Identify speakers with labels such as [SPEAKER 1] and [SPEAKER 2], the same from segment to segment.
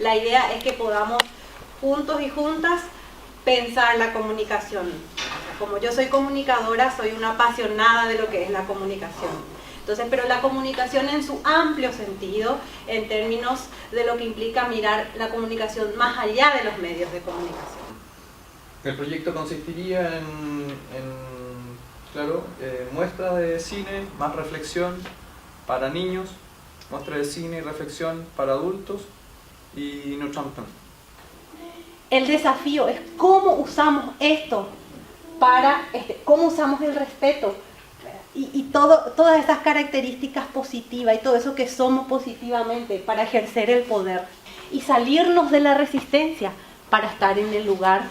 [SPEAKER 1] la idea es que podamos juntos y juntas pensar la comunicación. Como yo soy comunicadora, soy una apasionada de lo que es la comunicación. Entonces, pero la comunicación en su amplio sentido, en términos de lo que implica mirar la comunicación más allá de los medios de comunicación.
[SPEAKER 2] El proyecto consistiría claro, muestra de cine más reflexión para niños, muestra de cine y reflexión para adultos y Neutrampton.
[SPEAKER 1] El desafío es cómo usamos esto para, cómo usamos el respeto y todas esas características positivas y todo eso que somos positivamente para ejercer el poder y salirnos de la resistencia para estar en el lugar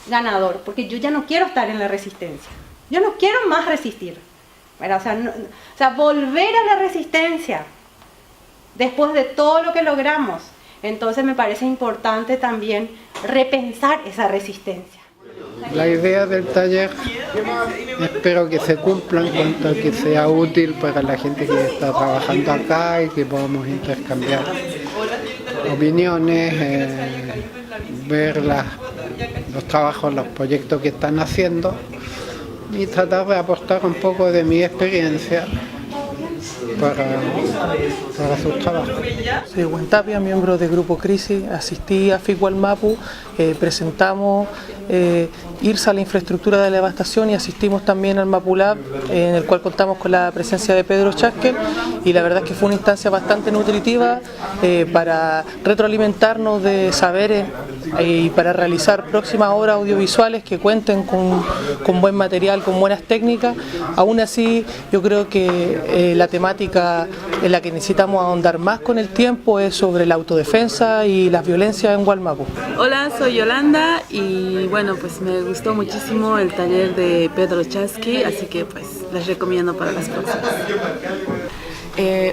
[SPEAKER 1] ganador, porque yo ya no quiero estar en la resistencia, yo no quiero más resistir, o sea, volver a la resistencia después de todo lo que logramos. Entonces me parece importante también repensar esa resistencia.
[SPEAKER 3] La idea del taller espero que se cumpla en cuanto a que sea útil para la gente que está trabajando acá y que podamos intercambiar opiniones, ver los trabajos, los proyectos que están haciendo y tratar de aportar un poco de mi experiencia para sus trabajos.
[SPEAKER 4] Soy Juan Tapia, miembro del Grupo Crisis, asistí a FIC Wallmapu, presentamos IRSA, la infraestructura de la devastación, y asistimos también al Mapulab, en el cual contamos con la presencia de Pedro Chaskel, y la verdad es que fue una instancia bastante nutritiva para retroalimentarnos de saberes y para realizar próximas obras audiovisuales que cuenten con buen material, con buenas técnicas. Aún así, yo creo que la temática en la que necesitamos ahondar más con el tiempo es sobre la autodefensa y las violencias en Wallmapu.
[SPEAKER 5] Hola, soy Yolanda y bueno, pues me gustó muchísimo el taller de Pedro Chaskel, así que pues les recomiendo para las próximas.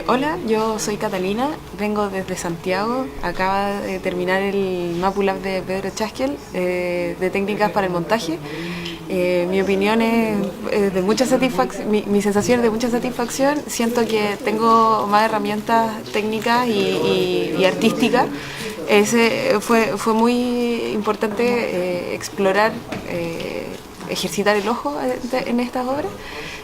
[SPEAKER 6] Hola, yo soy Catalina, vengo desde Santiago, acaba de terminar el Mapulab de Pedro Chaskel de técnicas para el montaje. Mi opinión es de mucha satisfacción, mi sensación es de mucha satisfacción. Siento que tengo más herramientas técnicas y artísticas. Fue muy importante explorar, ejercitar el ojo en estas obras,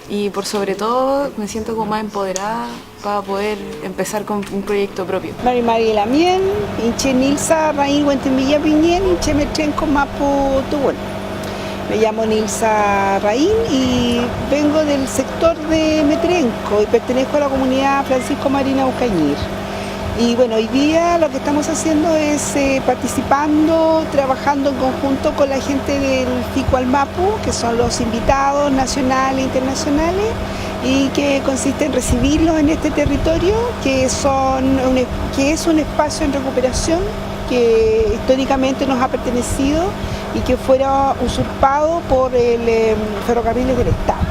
[SPEAKER 6] y por sobre todo me siento como más empoderada para poder empezar con un proyecto propio.
[SPEAKER 7] María Lamien, Inche Nilsa Raín Guentemilla Piñén, Inche Metrenco Mapu Tubón. Me llamo Nilsa Raín y vengo del sector de Metrenco y pertenezco a la comunidad Francisco Marina Ucañir. Y bueno, hoy día lo que estamos haciendo es participando, trabajando en conjunto con la gente del FIC Wallmapu, que son los invitados nacionales e internacionales, y que consiste en recibirlos en este territorio, que es un espacio en recuperación que históricamente nos ha pertenecido y que fuera usurpado por el Ferrocarriles del Estado.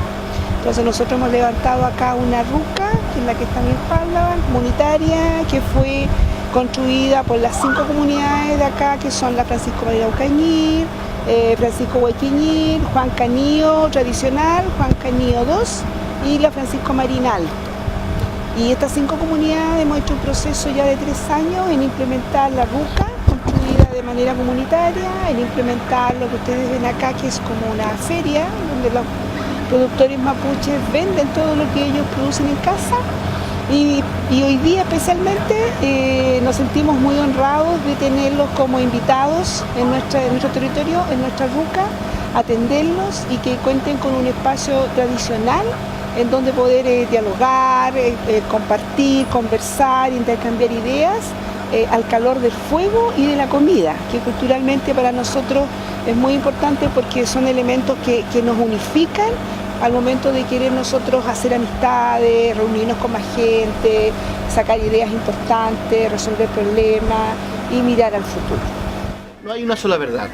[SPEAKER 7] Entonces nosotros hemos levantado acá una ruca, que es la que está en mi espalda, comunitaria, que fue construida por las 5 comunidades de acá, que son la Francisco Marina Ucañir, Francisco Huayquiñir, Juan Canío tradicional, Juan Canío 2 y la Francisco Marina Alto. Y estas 5 comunidades hemos hecho un proceso ya de 3 años en implementar la ruca, construida de manera comunitaria, en implementar lo que ustedes ven acá, que es como una feria, donde los productores mapuches venden todo lo que ellos producen en casa, y hoy día especialmente nos sentimos muy honrados de tenerlos como invitados en nuestro territorio, en nuestra ruca, atenderlos y que cuenten con un espacio tradicional en donde poder dialogar, compartir, conversar, intercambiar ideas al calor del fuego y de la comida, que culturalmente para nosotros es muy importante porque son elementos que nos unifican al momento de querer nosotros hacer amistades, reunirnos con más gente, sacar ideas importantes, resolver problemas y mirar al futuro.
[SPEAKER 8] No hay una sola verdad,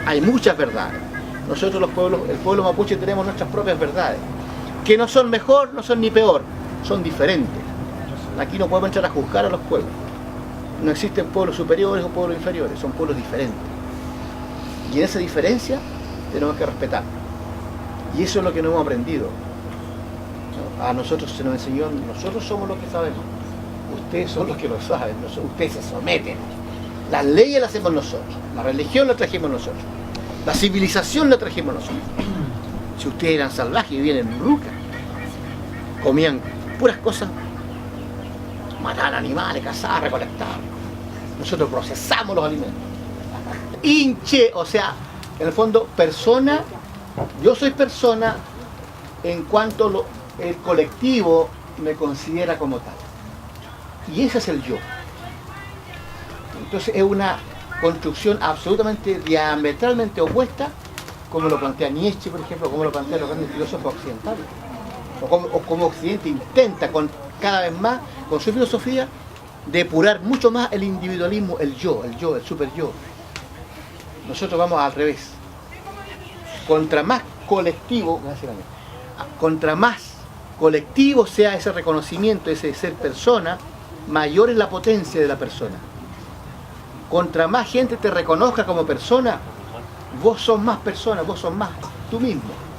[SPEAKER 8] hay muchas verdades. Nosotros el pueblo mapuche tenemos nuestras propias verdades, que no son mejor, no son ni peor, son diferentes. Aquí no podemos entrar a juzgar a los pueblos. No existen pueblos superiores o pueblos inferiores, son pueblos diferentes. Y en esa diferencia tenemos que respetar. Y eso es lo que no hemos aprendido. A nosotros se nos enseñó, nosotros somos los que sabemos, ustedes son los que lo saben, ustedes se someten. Las leyes las hacemos nosotros, la religión la trajimos nosotros, la civilización la trajimos nosotros. Si ustedes eran salvajes y vivían en Ruca, comían puras cosas, mataban animales, cazaban, recolectaban. Nosotros procesamos los alimentos. Hinche, o sea, en el fondo, persona, yo soy persona en cuanto el colectivo me considera como tal. Y ese es el yo. Entonces es una construcción absolutamente diametralmente opuesta, como lo plantea Nietzsche, por ejemplo, como lo plantean los grandes filósofos occidentales. O como Occidente intenta cada vez más, con su filosofía, depurar mucho más el individualismo, el super yo. Nosotros vamos al revés. Contra más colectivo sea ese reconocimiento, ese ser persona, mayor es la potencia de la persona. Contra más gente te reconozca como persona, vos sos más persona, vos sos más tú mismo.